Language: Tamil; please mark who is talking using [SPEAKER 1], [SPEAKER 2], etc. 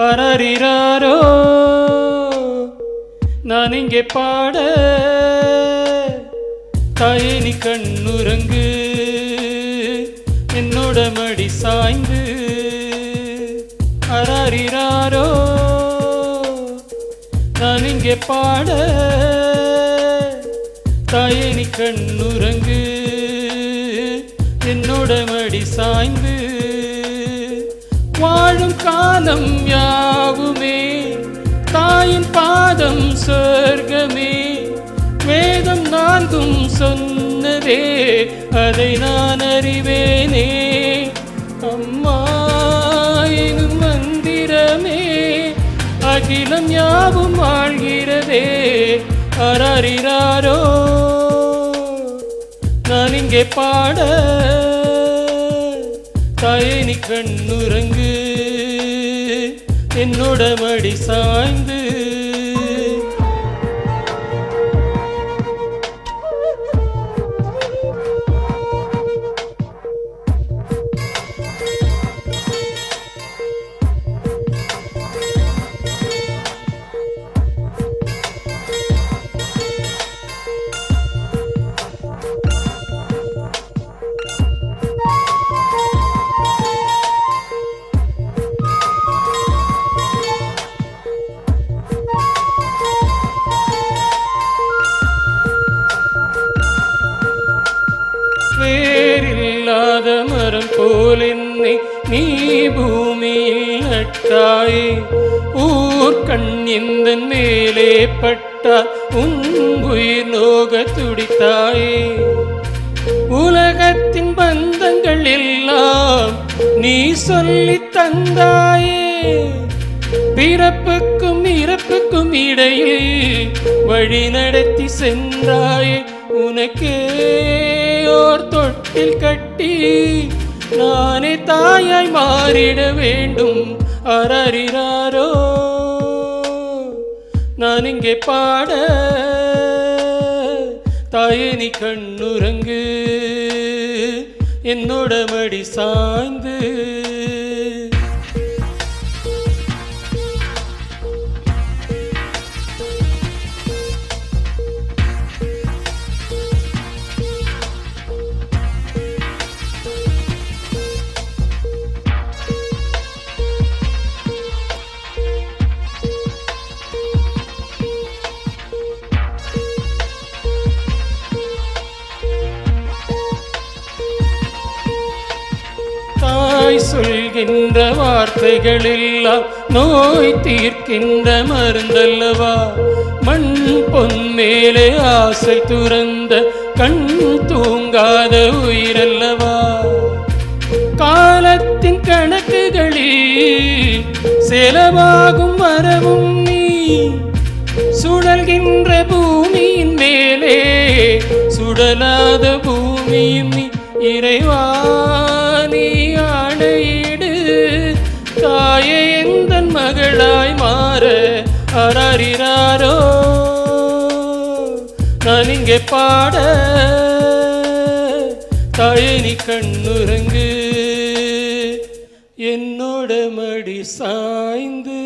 [SPEAKER 1] அரறிறாரோ நான் இங்கே பாட, தாயே நீ கண்ணுறங்கு என்னோட மடி சாய்ந்து. அரறிறாரோ நான் இங்கே பாட, தாயே நீ கண்ணுறங்கு என்னோட மடி சாய்ந்து. வாழும் காலம் யாவுமே தாயின் பாதம் சொர்க்கமே, வேதம் நான்கும் சொன்னதே அதை நான் அறிவேனே. அம்மா எனும் மந்திரமே அகிலம் யாவும் ஆழ்கிறதே. அரறிறாரோ நான் இங்கே பாட, தாயே நீ கண்ணுறங்கு என்னோட மடி சாய்ந்து. வேறில்லாத மரம் போல் என்னை நீ பூமியில் நட்டாயே. ஊர்கண் எந்த மேலே பட்டால் உன் உயிர் நோக துடித்தாயே. உலகத்தின் பந்தங்கள் எல்லாம் நீ சொல்லி தந்தாயே. பிறப்புக்கும் இறப்புக்கும் இடையில் வழி நடத்தி சென்றாயே. உனக்கே ஓர் தொட்டில் கட்டி நானே தாயாய் மாறிட வேண்டும். அரறிறாரோ நான் இங்கே பாட, தாயே நீ கண்ணுறங்கு என்னோட மடி சாய்ந்து. தாய் சொல்கின்ற வார்த்தைகள் எல்லாம் நோய் தீர்க்கின்ற மருந்தல்லவா. மண் பொன் மேலே ஆசை துறந்த கண் தூங்காத உயிரல்லவா. காலத்தின் கணக்குகளில் செலவாகும் மரமும் நீ, சுழல்கின்ற பூமியின் மேலே சுடலாத பூமியும் நீ. இறைவா நீ ஆணையிடு, தாயே எந்தன் மகளாய் மாற. அரறிறாரோ நான் இங்கே பாட, தாயே நீ கண்ணுறங்கு என்னோட மடி சாய்ந்து.